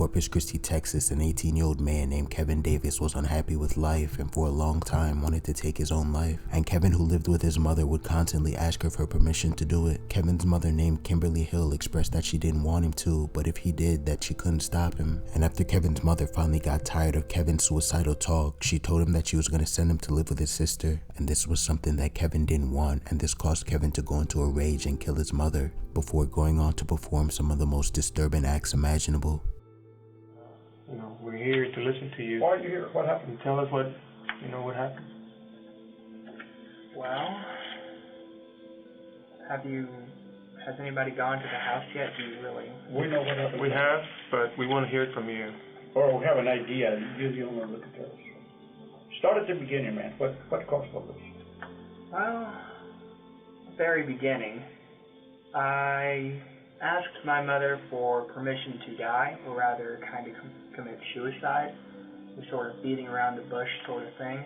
Corpus Christi, Texas, an 18-year-old man named Kevin Davis was unhappy with life and for a long time wanted to take his own life. And Kevin, who lived with his mother, would constantly ask her for permission to do it. Kevin's mother, named Kimberly Hill, expressed that she didn't want him to, but if he did, that she couldn't stop him. And after Kevin's mother finally got tired of Kevin's suicidal talk, she told him that she was going to send him to live with his sister. And this was something that Kevin didn't want, and this caused Kevin to go into a rage and kill his mother before going on to perform some of the most disturbing acts imaginable. We're here to listen to you. Why are you here? What happened? Tell us what happened. Well, has anybody gone to the house yet? Do you really? We know what happened. We have, but we want to hear it from you. Or we have an idea. You're the only one that can tell us. Start at the beginning, man. What caused all this? Well, very beginning, I asked my mother for permission to die, or rather kind of commit suicide, the sort of beating around the bush sort of thing.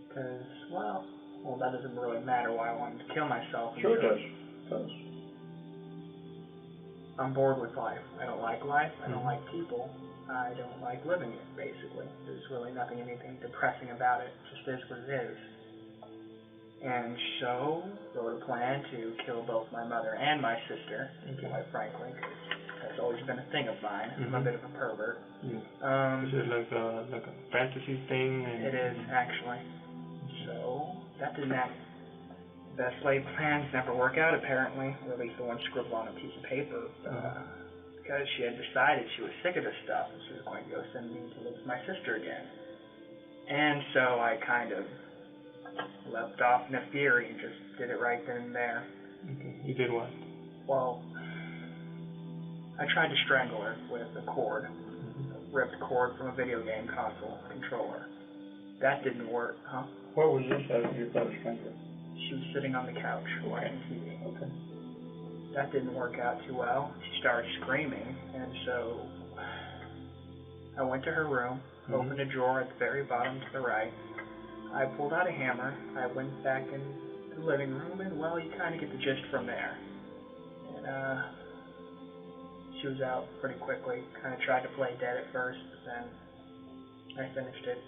Because, well, that doesn't really matter why I wanted to kill myself. Sure it does. I'm bored with life. I don't like life. I don't like people. I don't like living it, basically. There's really anything depressing about it. It just is what it is. And so, wrote a plan to kill both my mother and my sister, quite frankly, because that's always been a thing of mine. I'm a bit of a pervert. Is it like a fantasy thing? It is, actually. So, that didn't happen. Best laid plans never work out, apparently, or at least the one scribbled on a piece of paper, because she had decided she was sick of this stuff, and she was going to go send me to live with my sister again. And so I kind of leapt off in a fury and just did it right then and there. Okay. You did what? Well, I tried to strangle her with a cord, a ripped cord from a video game console controller. That didn't work, huh? What was this as you tried to strangle her? She was sitting on the couch watching TV. Okay. That didn't work out too well. She started screaming, and so I went to her room, opened a drawer at the very bottom to the right. I pulled out a hammer. I went back in the living room, and, well, you kind of get the gist from there. And, she was out pretty quickly. Kind of tried to play dead at first, but then I finished it.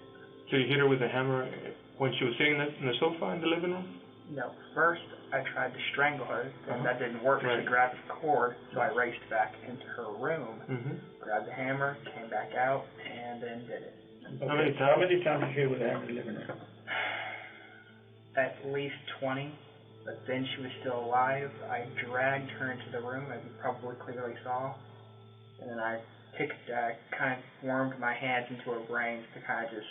So you hit her with a hammer when she was sitting in the sofa in the living room? No. First, I tried to strangle her, and that didn't work. Right. She grabbed the cord, so I raced back into her room, grabbed the hammer, came back out, and then did it. Okay. How many times did you hit with a hammer in the living room? At least 20, but then she was still alive. I dragged her into the room, as you probably clearly saw, and then I kind of wormed my hands into her brains to kind of just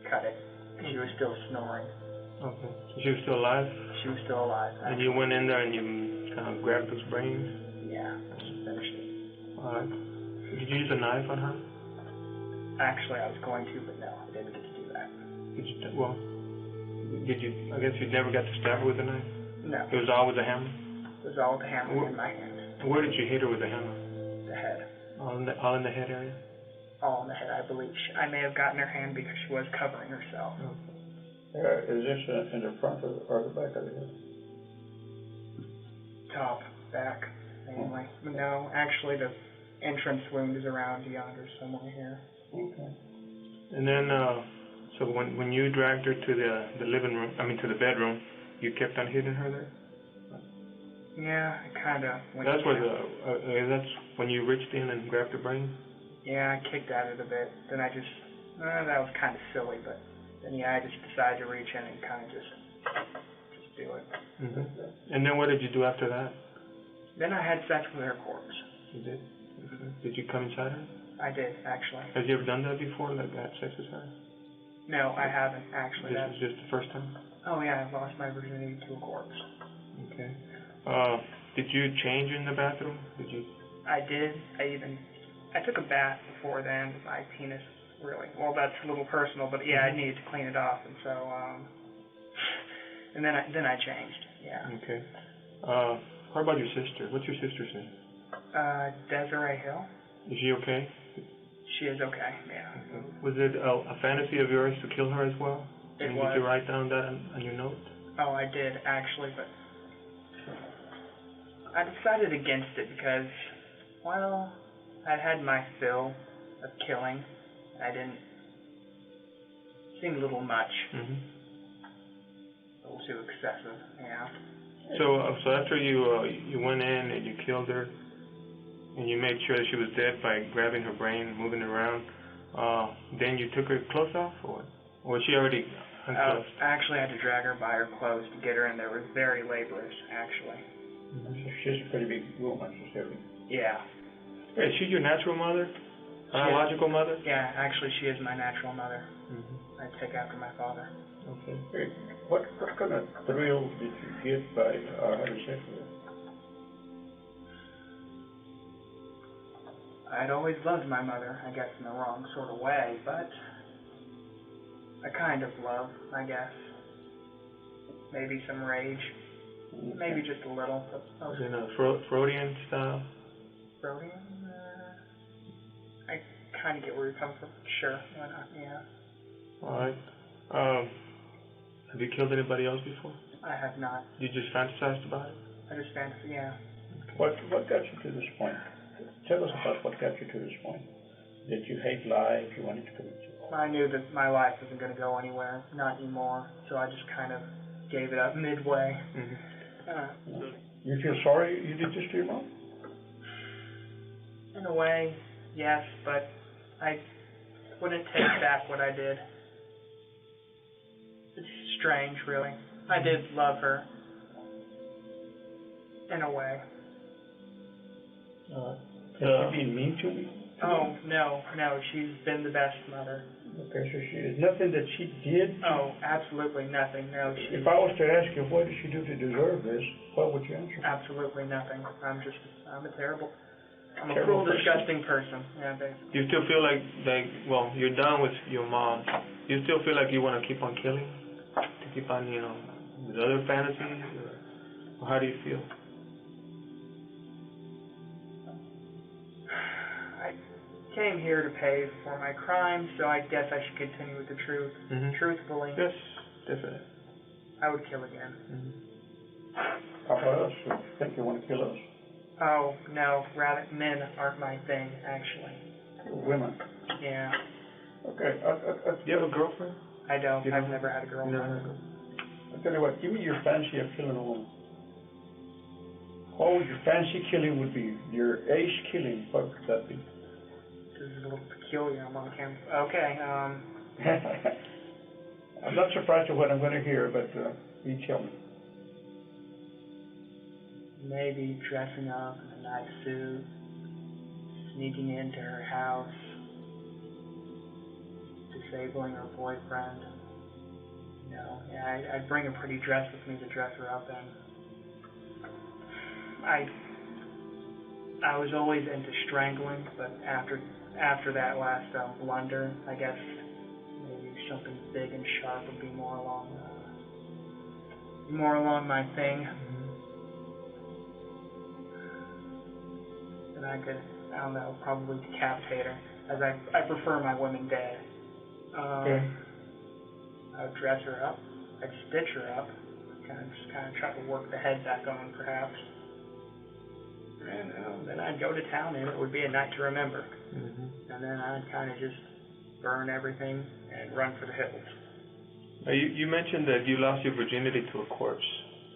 cut it. She was still snoring. Okay. So she was still alive? She was still alive. And you went in there and you kind of grabbed those brains? Yeah, finished it. Alright. Did you use a knife on her? Actually, I was going to, but no, I didn't get to do that. I guess you never got to stab her with a knife? No. It was all with a hammer? It was all with a hammer in my hand. Where did you hit her with a hammer? The head. All in the head area? All in the head, I believe. I may have gotten her hand because she was covering herself. Okay. Is this in the front or the back of the head? Top, back, mainly. No, actually the entrance wound is around yonder somewhere here. Okay. And then, so when you dragged her to the living room, to the bedroom, you kept on hitting her there? Yeah, I kind of went. That's where that's when you reached in and grabbed her brain? Yeah, I kicked at it a bit. Then I just, that was kind of silly, but then I just decided to reach in and kind of just do it. And then what did you do after that? Then I had sex with her corpse. You did? Did you come inside her? I did, actually. Have you ever done that before, like had sex with her? No, I haven't, actually. This is just the first time? Oh, yeah, I lost my virginity to a corpse. Okay. Did you change in the bathroom? Did you? I did. I took a bath before then. My penis really, well, that's a little personal, but yeah, I needed to clean it off, and so, and then I changed, yeah. Okay. How about your sister? What's your sister's name? Desiree Hill. Is she okay? She is okay, yeah. Okay. Was it a fantasy of yours to kill her as well? It was. Did you write down that on your note? Oh, I did, actually, but I decided against it because, well, I'd had my fill of killing. I didn't seem a little much. Mhm. A little too excessive, yeah. So after you went in and you killed her, and you made sure that she was dead by grabbing her brain, moving it around, then you took her clothes off, or was she already unclothed? Actually, I had to drag her by her clothes to get her in there. It was very laborious, actually. So she's a pretty big woman, she's heavy. Yeah. Is she your natural mother? Biological mother? Yeah, actually, she is my natural mother. Mm-hmm. I take after my father. Okay. Hey, what kind of thrill did you get by having sex with her? I'd always loved my mother, I guess in the wrong sort of way, but a kind of love, I guess. Maybe some rage. Maybe just a little. Was it a Freudian style? Freudian? I kind of get where you're coming from. Sure, why not? Yeah. All right. Have you killed anybody else before? I have not. You just fantasized about it? I just fantasy, yeah. What got you to this point? Tell us about what got you to this point. Did you hate life? You wanted to commit suicide? I knew that my life wasn't going to go anywhere, not anymore, so I just kind of gave it up midway. Mm-hmm. You feel sorry you did this to your mom? In a way, yes, but I wouldn't take back what I did. It's strange, really. I did love her. In a way. Has she been mean to me? Oh, no, she's been the best mother. Okay, so she is nothing that she did? Oh, absolutely nothing, no. If I was to ask you, what did she do to deserve this, what would you answer? Absolutely nothing. I'm a Terrible cruel, person. disgusting person. Yeah, basically. Do you still feel like, well, you're done with your mom. Do you still feel like you want to keep on killing? To keep on, with other fantasies? Or how do you feel? I came here to pay for my crimes, so I guess I should continue with the truth. Mm-hmm. Truthfully, Yes, definitely. I would kill again. Mm-hmm. How about us? You think you want to kill us? Oh, no, rather, men aren't my thing, actually. Women. Yeah, Okay, Do you have a girlfriend? I don't. You I've don't? never had a girlfriend. No. I'll tell you what, give me your fancy of killing a woman. What would your fancy killing would be? Your ace killing, what would that be? This is a little peculiar. I'm on camera. Okay, I'm not surprised at what I'm going to hear, but you tell me. maybe dressing up in a nice suit, sneaking into her house, disabling her boyfriend. I'd bring a pretty dress with me to dress her up in. I was always into strangling, but after that last blunder, I guess maybe something big and sharp would be more along my thing. And I could, I don't know, probably decapitate her, as I prefer my women dead. Okay. I would dress her up, I'd stitch her up, kind of try to work the head back on, perhaps. And then I'd go to town, and it would be a night to remember. Mm-hmm. And then I'd kind of just burn everything and run for the hills. You mentioned that you lost your virginity to a corpse.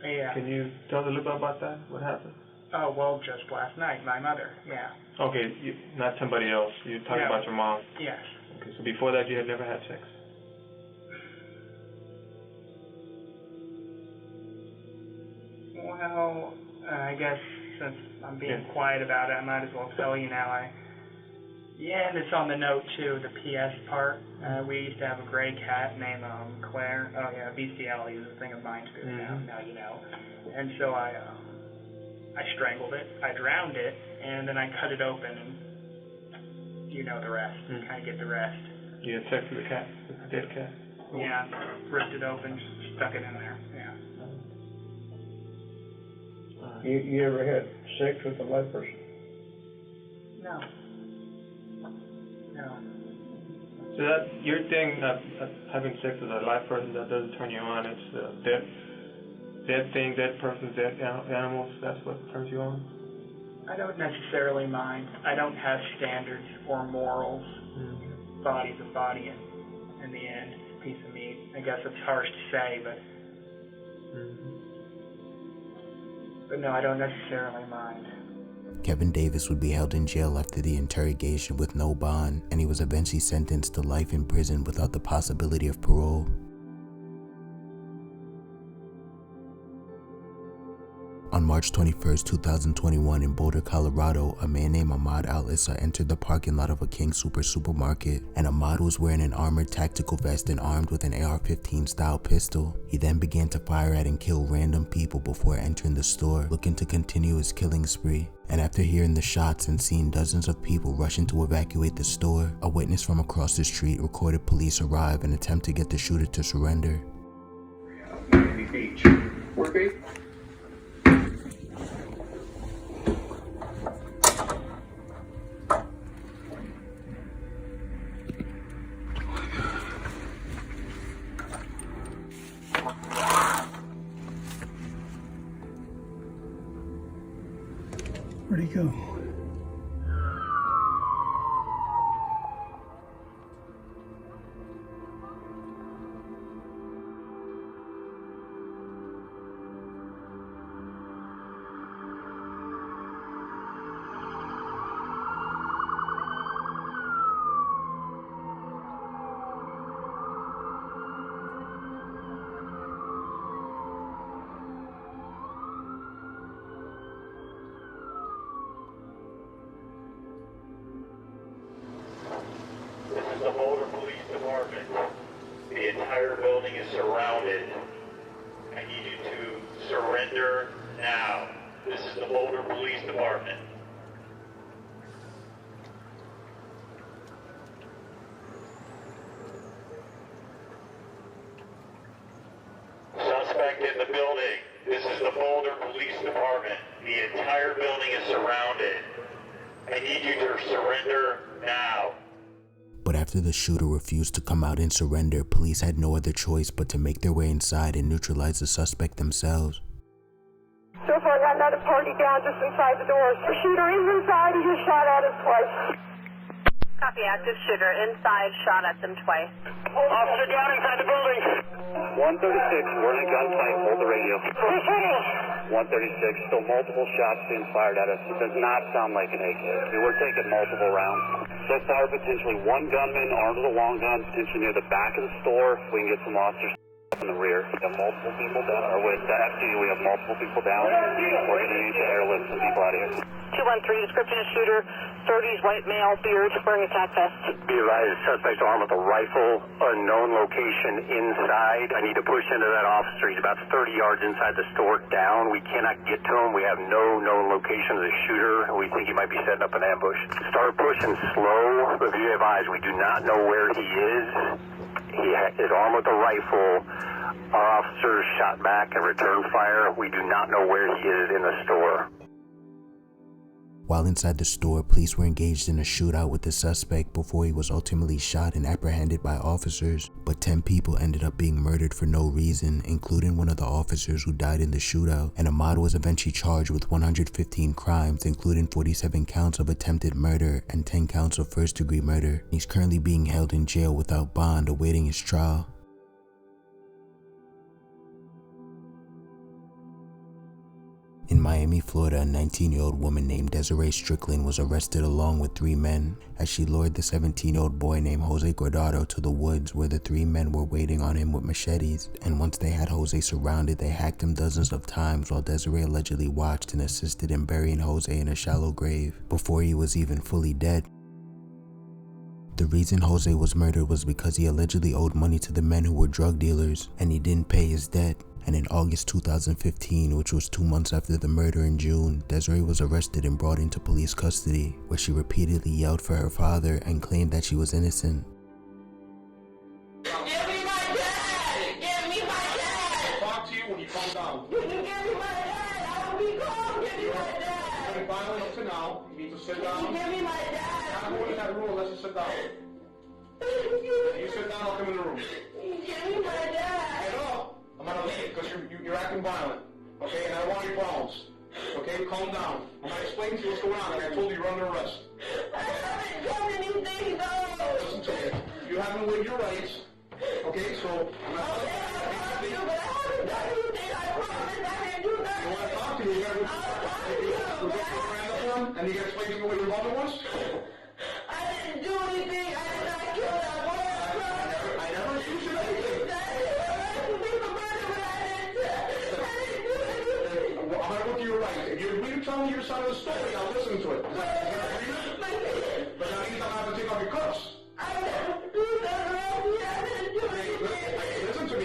Yeah. Can you tell us a little bit about that? What happened? Oh, well, just last night, my mother, yeah. Okay, not somebody else. You're talking about your mom. Yes. Okay, so before that you had never had sex? Well, I guess since I'm being quiet about it, I might as well tell you now. And it's on the note too, the PS part. We used to have a gray cat named Claire. Oh yeah, bestiality is a thing of mine too. Mm-hmm. Now you know. And so I strangled it, I drowned it, and then I cut it open, and you know the rest. Mm. Kind of get the rest. You had sex with the cat, with the dead cat? Yeah, ripped it open, just stuck it in there. Yeah. You ever had sex with a live person? No. So that your thing, having sex with a live person, that doesn't turn you on. It's dead thing, dead persons, dead animals. That's what turns you on. I don't necessarily mind. I don't have standards or morals. Body's a body, and in the end, it's a piece of meat. I guess it's harsh to say, but no, I don't necessarily mind. Kevin Davis would be held in jail after the interrogation with no bond, and he was eventually sentenced to life in prison without the possibility of parole. On March 21, 2021, in Boulder, Colorado, a man named Ahmad Al-Issa entered the parking lot of a King Soopers supermarket, and Ahmad was wearing an armored tactical vest and armed with an AR-15 style pistol. He then began to fire at and kill random people before entering the store, looking to continue his killing spree. And after hearing the shots and seeing dozens of people rushing to evacuate the store, a witness from across the street recorded police arrive and attempt to get the shooter to surrender. Miami Beach. Where be? Where'd he go? The Boulder Police Department. The entire building is surrounded. I need you to surrender now. This is the Boulder Police Department. Suspect in the building. This is the Boulder Police Department. The entire building is surrounded. I need you to surrender now. But after the shooter refused to come out and surrender, police had no other choice but to make their way inside and neutralize the suspect themselves. So far, I got another party down just inside the doors. The shooter is inside, he just shot at us twice. Copy, active shooter inside, shot at them twice. Officer down inside the building. 136, we're in gunfight, hold the radio. Who's shooting? 136, still multiple shots being fired at us. It does not sound like an AK. We're taking multiple rounds. So far, potentially one gunman armed with a long gun, potentially near the back of the store. We can get some officers in the rear. We have multiple people down, or with the FD, we have multiple people down. We're going to need to airlift some people out of here. 213, description of shooter, 30s, white male, beard, wearing attack vest. Be advised, suspect armed with a rifle, unknown location inside. I need to push into that officer. He's about 30 yards inside the store down. We cannot get to him. We have no known location of the shooter. We think he might be setting up an ambush. Start pushing slow, but be advised, we do not know where he is. He is armed with a rifle. Our officers shot back and returned fire. We do not know where he is in the store. While inside the store, police were engaged in a shootout with the suspect before he was ultimately shot and apprehended by officers. But 10 people ended up being murdered for no reason, including one of the officers who died in the shootout. And Ahmad was eventually charged with 115 crimes, including 47 counts of attempted murder and 10 counts of first-degree murder. He's currently being held in jail without bond, awaiting his trial. In Miami, Florida, a 19-year-old woman named Desiree Strickland was arrested along with 3 men as she lured the 17-year-old boy named Jose Guardado to the woods where the 3 men were waiting on him with machetes. And once they had Jose surrounded, they hacked him dozens of times while Desiree allegedly watched and assisted in burying Jose in a shallow grave before he was even fully dead. The reason Jose was murdered was because he allegedly owed money to the men who were drug dealers and he didn't pay his debt. And in August 2015, which was 2 months after the murder in June, Desiree was arrested and brought into police custody, where she repeatedly yelled for her father and claimed that she was innocent. Give me my dad! Give me my dad! I'll talk to you when you calm down. Can you give me my dad? I will be calm. Give me my dad! You're violent up to now. You need to sit down. Give me my dad! I'm holding that rule. Let's just sit down. You sit down, I'll come in the room. Give me my dad! Get up. I'm gonna leave because you're acting violent. Okay, and I don't want any problems. Okay, calm down. I'm gonna explain to you what's going on. Like I told you, you're under arrest. I haven't done anything, though. Listen to me. You haven't waived your rights. Okay, so I'm not Okay, I'll talk to you, but I haven't done anything. I promise I didn't do nothing. You want to talk to me? You gotta I'll talk to you. and you gotta explain to me what your involvement was? I didn't do anything. I did not kill that boy. I never accused you of anything. I'm gonna go to your right. If you agree to tell me your side of the story, I'll listen to it. Is that agreement? But that means I'm gonna have to take off your cuffs. Listen to me.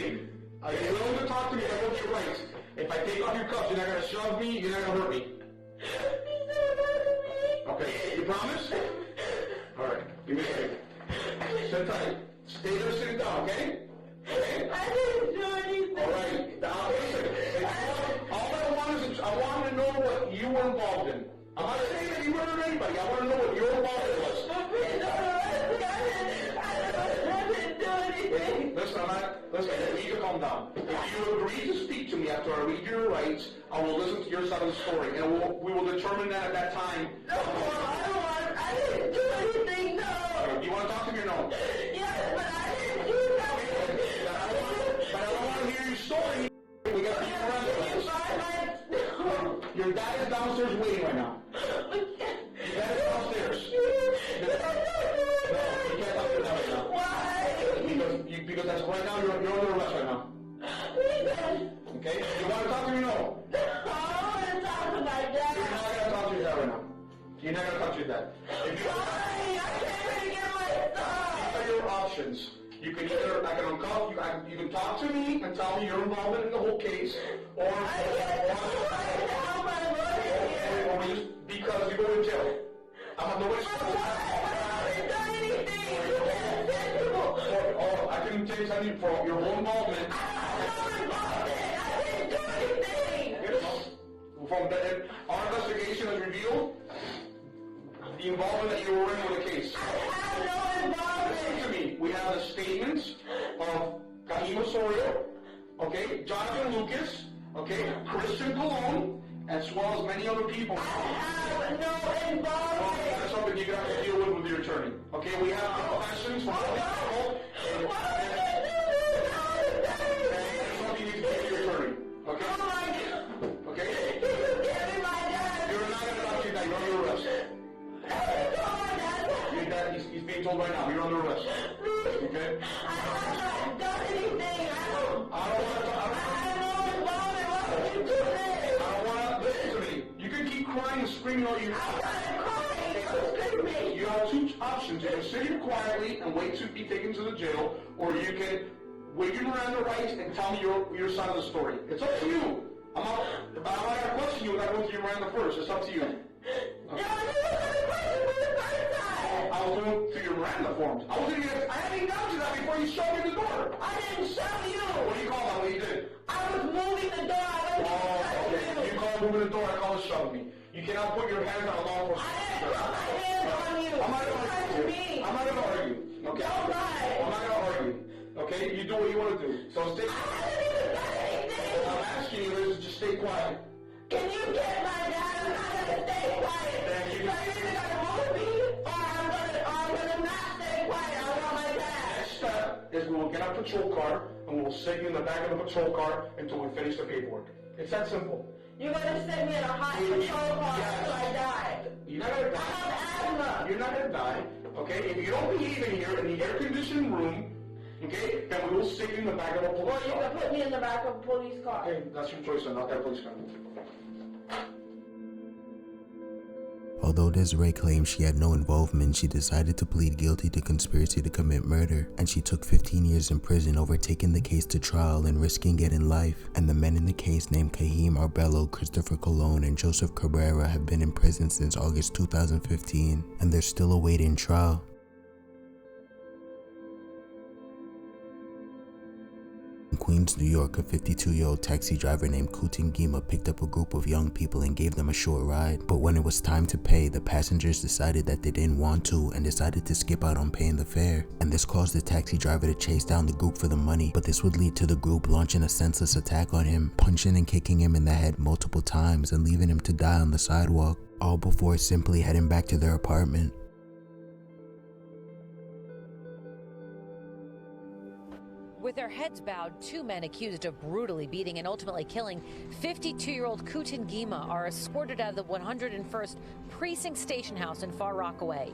You're willing to talk to me if I go to your right. If I take off your cuffs, you're not gonna shove me, you're not gonna hurt me. Okay, you promise? Alright, give me a second. Sit tight. Stay there, sit down, okay? Okay? I didn't do anything. Alright, now listen. All I want is, I want to know what you were involved in. I'm not saying that you murdered anybody. I want to know what your involvement was. Listen, I need you to calm down. If you agree to speak to me after I read your rights, I will listen to your side of the story, and we will determine that at that time. No, I didn't do anything, no. You want to talk to me or no? Yes, but I didn't do nothing. But I don't want to hear your story. We got to keep around this. Your dad is downstairs waiting right now. Your dad is downstairs. No, you can't talk to your dad right now. Why? Because that's right now, you're under arrest right now. Okay? You want to talk to me or no? I want to talk to my dad. You're not going to talk to your dad right now. You're not going to talk to your dad. Why? I can't even get my stuff. These are your options. You can either, I can uncuff, you can talk to me and tell me your involvement in the whole case, or because you go to jail. I'm not nobody's I can tell you something for your whole involvement. I didn't do anything. From our investigation has revealed the involvement that you were in with the case. I have no involvement. Listen to me. We have the statements of Kahim Osorio, okay, Jonathan Lucas, okay, Christian Colon, as well as many other people. I have no involvement. That's something you're going to have to deal with your attorney. Okay, we have the questions from other people. And something you need to give your attorney. Okay? Oh my God. Okay? Can you give me my dad? You're not going to talk to your dad. You're under arrest. Your dad, he's being told right now, you're under arrest. Okay? I have not done anything. I don't want to. I have no involvement. Why would you do this? I don't want to. Listen to me. You can keep crying and screaming all you want. I'm not crying. I'm screaming. You have two options. You can sit here quietly and wait to be taken to the jail, or you can waive your Miranda rights and tell me your side of the story. It's up to you. I'm not going to question you without going through your Miranda first. It's up to you. Okay. I was going through your Miranda forms. I hadn't even got to that before you showed me the door. I didn't show you. What do you call that when you did? I was moving the door. I wasn't Okay. You call it moving the door, I call it shoving me. You cannot put your hands on a law enforcement. I didn't put my hands on you. I'm not going to argue. I'm not going to argue. Okay? Don't lie. I'm not going to argue. Okay? You do what you want to do. So stay I haven't even done anything. What I'm asking you is just stay quiet. Can you get my dad? I'm not going to stay quiet. Thank you. So you're either going to move me or I'm going to not stay quiet. I want my dad. Next step is we will get a patrol car and we will sit you in the back of the patrol car until we finish the paperwork. It's that simple. You're going to send me in a hot patrol car until I die. You're not going to die. I have asthma. You're not going to die. Okay? If you don't behave in here in the air-conditioned room, okay, then we will sit you in the back of a police Or you car. can put me in the back of a police car. Okay, that's your choice, not that police car. Although Desiree claimed she had no involvement, she decided to plead guilty to conspiracy to commit murder, and she took 15 years in prison over taking the case to trial and risking getting life. And the men in the case named Kahim Arbello, Christopher Colon, and Joseph Cabrera have been in prison since August 2015, and they're still awaiting trial. In Queens, New York, a 52-year-old taxi driver named Kutin Gima picked up a group of young people and gave them a short ride. But when it was time to pay, the passengers decided that they didn't want to and decided to skip out on paying the fare. And this caused the taxi driver to chase down the group for the money, but this would lead to the group launching a senseless attack on him, punching and kicking him in the head multiple times and leaving him to die on the sidewalk, all before simply heading back to their apartment. With their heads bowed, two men accused of brutally beating and ultimately killing 52-year-old Kutin Gima are escorted out of the 101st Precinct Station House in Far Rockaway.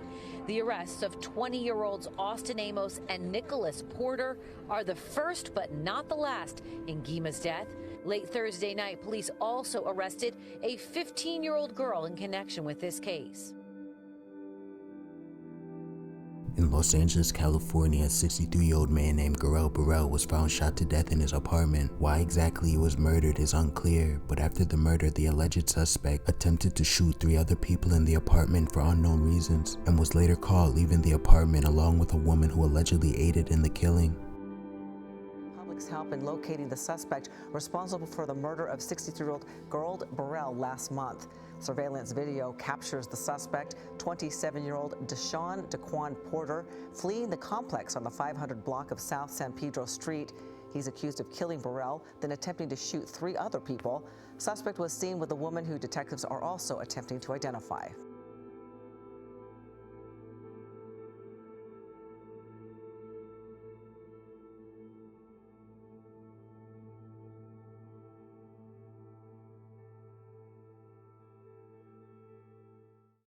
The arrests of 20-year-olds Austin Amos and Nicholas Porter are the first but not the last in Gima's death. Late Thursday night, police also arrested a 15-year-old girl in connection with this case. In Los Angeles, California, a 63-year-old man named Garel Burrell was found shot to death in his apartment. Why exactly he was murdered is unclear, but after the murder, the alleged suspect attempted to shoot 3 other people in the apartment for unknown reasons and was later caught leaving the apartment along with a woman who allegedly aided in the killing. Help in locating the suspect responsible for the murder of 63-year-old Garel Burrell last month. Surveillance video captures the suspect, 27-year-old Deshaun Daquan Porter, fleeing the complex on the 500 block of South San Pedro Street. He's accused of killing Burrell, then attempting to shoot 3 other people. Suspect was seen with a woman who detectives are also attempting to identify.